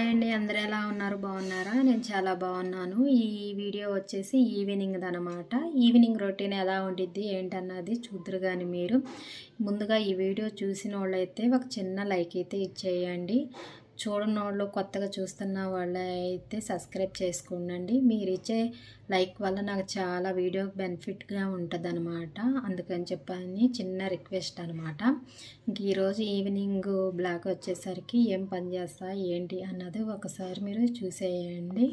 Hi అండి, అందరూ ఎలా ఉన్నారు? బాగున్నారా? నేను చాలా బాగున్నాను. ఈ వీడియో వచ్చేసి ఈవినింగ్ అనమాట. ఈవినింగ్ రొటీన్ ఎలా ఉండిద్ది ఏంటన్నది చూద్దరు. కానీ మీరు ముందుగా ఈ వీడియో చూసిన వాళ్ళైతే ఒక చిన్న లైక్ అయితే ఇచ్చేయండి. చూడని వాళ్ళు, కొత్తగా చూస్తున్న వాళ్ళు అయితే సబ్స్క్రైబ్ చేసుకోండి. మీరు ఇచ్చే లైక్ వల్ల నాకు చాలా వీడియో బెనిఫిట్గా ఉంటుంది అనమాట. అందుకని చెప్పని చిన్న రిక్వెస్ట్ అనమాట. ఇంక ఈరోజు ఈవినింగ్ బ్లాక్ వచ్చేసరికి ఏం పని చేస్తా ఏంటి అన్నది ఒకసారి మీరు చూసేయండి.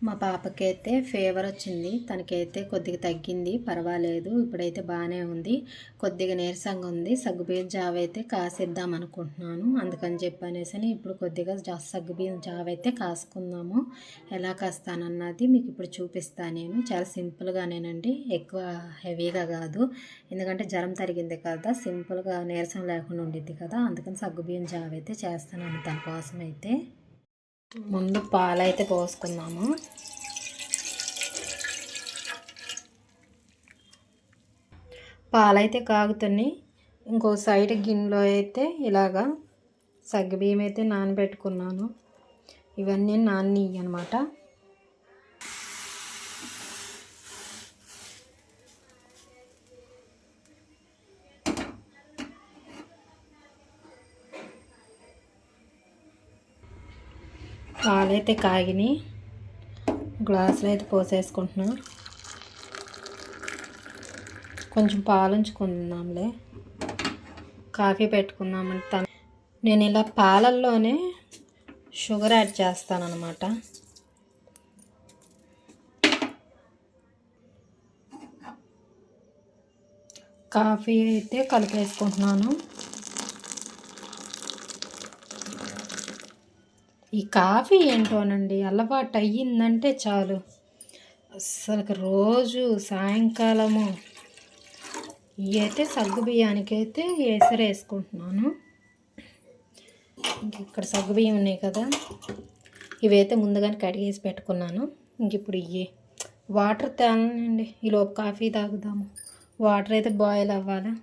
మా పాపకైతే ఫీవర్ వచ్చింది. తనకైతే కొద్దిగా తగ్గింది, పర్వాలేదు, ఇప్పుడైతే బాగానే ఉంది. కొద్దిగా నీరసంగా ఉంది. సగ్గుబియ్యం జావ అయితే కాసిద్దాం అనుకుంటున్నాను. అందుకని చెప్పనేసి ఇప్పుడు కొద్దిగా సగ్గుబియ్యం జావ అయితే కాసుకుందాము. ఎలా కాస్తానన్నది మీకు ఇప్పుడు చూపిస్తాను. నేను చాలా సింపుల్గానేనండి, ఎక్కువ హెవీగా కాదు. ఎందుకంటే జ్వరం తరిగింది కదా, సింపుల్గా నీరసం లేకుండా ఉండిద్ది కదా, అందుకని సగ్గుబియ్యం జావ అయితే చేస్తాను. దానికోసం అయితే ముందు పాలైతే పోసుకుందాము. పాలైతే కాగుతున్నాయి. ఇంకో సైడ్ గిన్నెలో అయితే ఇలాగా సగ్గుబియ్యం అయితే నానబెట్టుకున్నాను. ఇవన్నీ నాని అన్నమాట. పాలైతే కాగిని గ్లాసులో అయితే పోసేసుకుంటున్నా. కొంచెం పాలు ఉంచుకుందాంలే, కాఫీ పెట్టుకుందామంటే నేను ఇలా పాలల్లోనే షుగర్ యాడ్ చేస్తానన్నమాట. కాఫీ అయితే కలిపేసుకుంటున్నాను. ఈ కాఫీ ఏంటోనండి, అలవాటు అయ్యిందంటే చాలు, అసలు రోజు సాయంకాలము ఇవైతే సగ్గుబియ్యానికి అయితే వేసుకుంటున్నాను. ఇంక ఇక్కడ సగ్గుబియ్యం ఉన్నాయి కదా, ఇవైతే ముందుగానే కడిగేసి పెట్టుకున్నాను. ఇంక ఇప్పుడు ఇవి వాటర్ తేనండి, ఈలోపు కాఫీ తాగుదాము. వాటర్ అయితే బాయిల్ అవ్వాలి.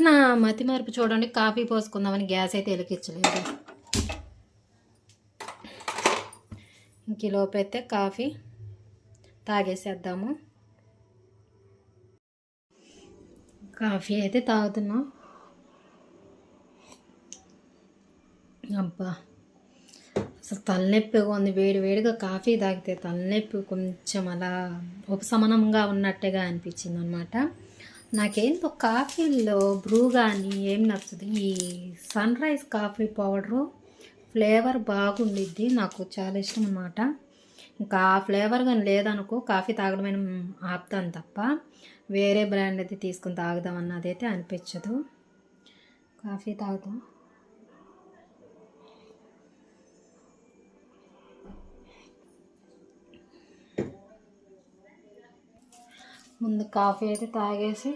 నా మతి మరుపు చూడండి, కాఫీ పోసుకుందామని గ్యాస్ అయితే వెలిగించలేదు. ఇంక ఈలోపు అయితే కాఫీ తాగేసేద్దాము. కాఫీ అయితే తాగుతున్నాం. అబ్బా, అసలు తలనొప్పిగా ఉంది. వేడిగా కాఫీ తాగితే తలనొప్పి కొంచెం అలా ఉపశమనంగా ఉన్నట్టుగా అనిపించింది అనమాట. నాకేంతో కాఫీలో బ్రూ కానీ ఏం నచ్చదు. ఈ Sunrise coffee powder flavour బాగుండిద్ది, నాకు చాలా ఇష్టం అన్నమాట. ఇంకా ఆ ఫ్లేవర్ కానీ లేదనుకో కాఫీ తాగడమైన ఆపుతాను తప్ప వేరే బ్రాండ్ అయితే తీసుకుని తాగుదాం అన్నది అయితే అనిపించదు. కాఫీ తాగుదాం. ముందు కాఫీ అయితే తాగేసి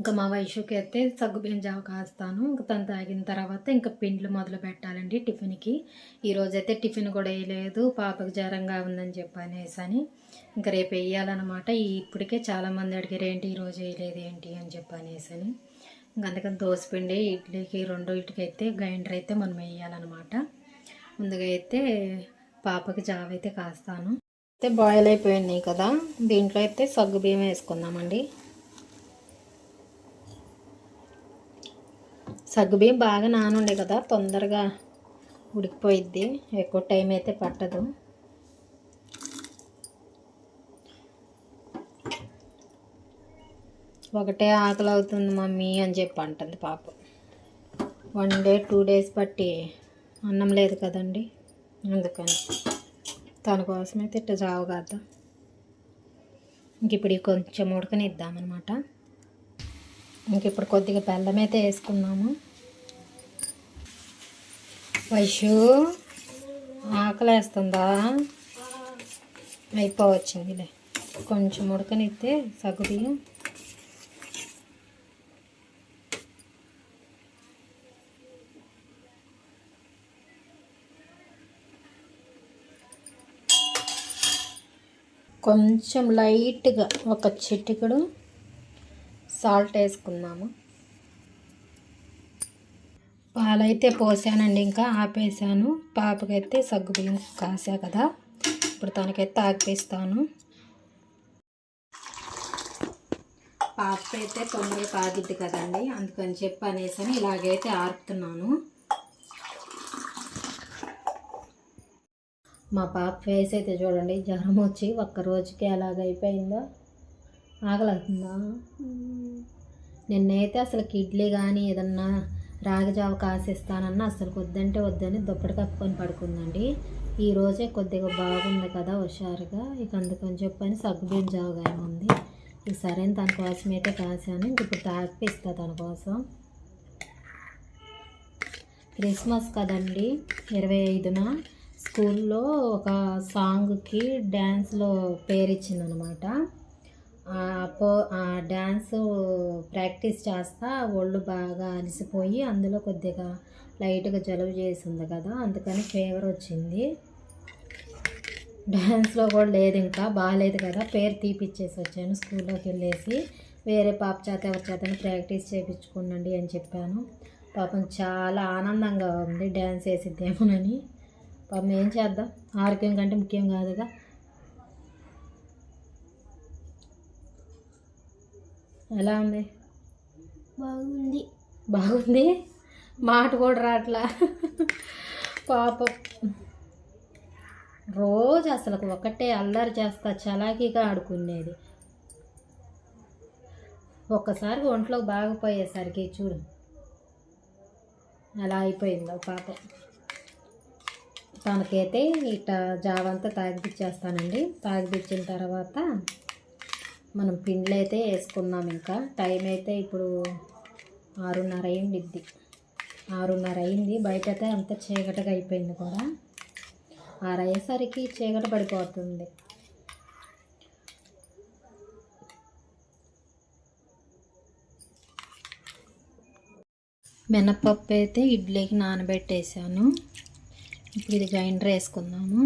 ఇంకా మా వయసుకి అయితే సగ్గుబియ్యం జావ కాస్తాను. ఇంకా తను తాగిన తర్వాత ఇంకా పిండ్లు మొదలు పెట్టాలండి టిఫిన్కి. ఈరోజైతే టిఫిన్ కూడా వేయలేదు, పాపకు జ్వరంగా ఉందని చెప్పనేసి ఇంకా రేపు వేయాలన్నమాట. ఇప్పటికే చాలామంది అడిగారు ఏంటి ఈరోజు వేయలేదు ఏంటి అని చెప్పనేసి. ఇంక అందుకని దోసపిండి ఇడ్లీకి రెండింటికి అయితే గ్రైండర్ అయితే మనం వేయాలన్నమాట. ముందుగా అయితే పాపకి జావ అయితే కాస్తాను. అయితే బాయిల్ అయిపోయినాయి కదా, దీంట్లో అయితే సగ్గుబియ్యం వేసుకుందామండి. సగ్గుబియ్యం బాగా నానుండే కదా, తొందరగా ఉడికిపోయిద్ది, ఎక్కువ టైం అయితే పట్టదు. ఒకటే ఆకలి అవుతుంది మమ్మీ అని చెప్పి అంటుంది పాప. 1 డే 2 డేస్ బట్టి అన్నం లేదు కదండి, అందుకని తన కోసమైతే ఇట్లా జావు కాద్దా. ఇంక ఇప్పుడు కొంచెం ఉడకనిద్దామన్నమాట. ఇంక ఇప్పుడు కొద్దిగా బెల్లం అయితే వేసుకున్నాము. వైషు ఆకలి వేస్తుందా? అయిపోవచ్చిందిలే, కొంచెం ఉడకనిస్తే సగ్గుబియ్యం. కొంచెం లైట్గా ఒక చిటికెడు సాల్ట్ వేసుకుందాము. పాలైతే పోసానండి, ఇంకా ఆపేసాను. పాపకైతే సగ్గుబియ్యం కాసా కదా, ఇప్పుడు తనకైతే తాగిపిస్తాను. పాప అయితే తొందరగా తాగిద్ది కదండి, అందుకని చెప్పి అనేసి ఇలాగైతే ఆర్పుతున్నాను. మా పాప ఫేస్ అయితే చూడండి, జ్వరం వచ్చి ఒక్క రోజుకి ఎలాగైపోయిందో. ఆగలుగుతుందా? నిన్నైతే అసలు ఇడ్లీ కానీ ఏదన్నా రాగి జావ కాసిస్తానన్నా అసలు వద్దంటే వద్దని దుప్పటి కప్పుకొని పడుకుందండి. ఈరోజే కొద్దిగా బాగుంది కదా హుషారుగా, ఇక అందుకని చెప్పని సగ్గుబియ్యం జావ ఉంది. ఇది సరైన తన కోసం అయితే కాసాను, ఇప్పుడు తాగిపిస్తా తన కోసం. క్రిస్మస్ కదండి, 25న స్కూల్లో ఒక సాంగ్కి డ్యాన్స్లో పేరు ఇచ్చిందనమాట. ఆ డ్యాన్స్ ప్రాక్టీస్ చేస్తా ఒళ్ళు బాగా అలసిపోయి అందులో కొద్దిగా లైట్గా జలుబు చేసింది కదా, అందుకని ఫీవర్ వచ్చింది. డ్యాన్స్లో కూడా లేదు, ఇంకా బాగాలేదు కదా, పేరు తీపిచ్చేసి వచ్చాను. స్కూల్లోకి వెళ్ళేసి వేరే పాప చేత ఎవరి చేతను ప్రాక్టీస్ చేయించుకోండి అని చెప్పాను. పాపం చాలా ఆనందంగా ఉంది, డ్యాన్స్ వేసిద్దేమోనని. పాపం ఏం చేద్దాం, ఆరోగ్యం కంటే ముఖ్యం కాదుగా. ఎలా ఉంది? బాగుంది. బాగుంది, మాట కూడా రాట్లా. పాపం రోజు అసలు ఒకటే అల్లరి చేస్తా చలాకీగా ఆడుకునేది. ఒక్కసారి ఒంట్లో బాగుపోయేసరికి చూడు అలా అయిపోయిందో పాపం. తనకైతే ఇట్ట జావంతా తాగిపిచ్చేస్తానండి. తాగిపిచ్చిన తర్వాత మనం పిండ్లు అయితే వేసుకుందాం. ఇంకా టైం అయితే ఇప్పుడు 6:30 అయింది. 6:30 అయింది. బయట అయితే అంత చీకటిగా అయిపోయింది కూడా. 6 అయ్యేసరికి చీకటి పడిపోతుంది. మినపప్పు అయితే ఇడ్లీకి నానబెట్టేసాను. ఇప్పుడు ఇది గ్రైండర్ వేసుకుందాము.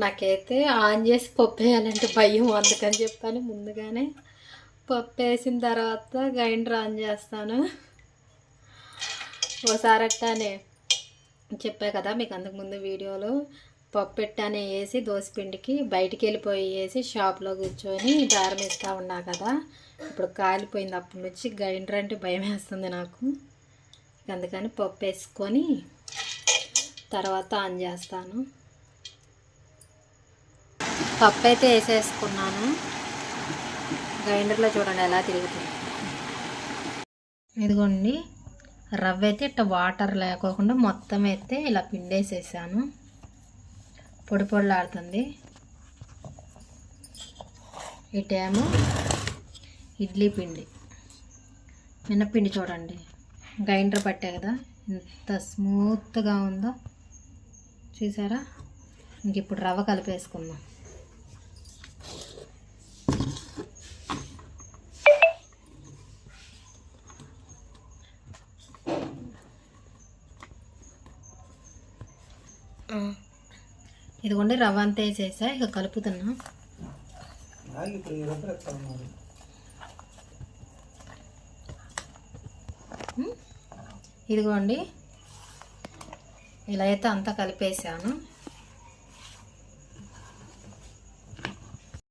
నాకైతే ఆన్ చేసి పప్పు వేయాలంటే భయం, అందుకని చెప్పాను ముందుగానే పప్పు వేసిన తర్వాత గ్రైండర్ ఆన్ చేస్తాను. ఓసారి అట్టానే చెప్పా కదా మీకు అంతకుముందు వీడియోలో, పప్పు పెట్టానే వేసి దోసపిండికి బయటికి వెళ్ళిపోయి వేసి షాప్లో కూర్చొని దారం వేస్తూ ఉన్నా కదా, ఇప్పుడు కాలిపోయింది. అప్పటి నుంచి గ్రైండర్ అంటే భయం వేస్తుంది నాకు. అందుకని పప్పు వేసుకొని తర్వాత ఆన్ చేస్తాను. పప్పు అయితే వేసేసుకున్నాను. గ్రైండర్లో చూడండి ఎలా తిరుగుతుంది. ఇదిగోండి, రవ్వ అయితే ఇట్లా వాటర్ లేకోకుండా మొత్తం అయితే ఇలా పిండేసేసాను. పొడి పొడిలాడుతుంది. ఇటేమో ఇడ్లీ పిండి, మినప్పిండి చూడండి గ్రైండర్ పట్టే కదా ఎంత స్మూత్గా ఉందో చూసారా. ఇంక ఇప్పుడు రవ్వ కలిపేసుకుందాం. ఇదిగోండి రవ్వ అంతా వేసేసా, ఇక కలుపుతున్నా. ఇదిగోండి ఇలా అయితే అంతా కలిపేసాను.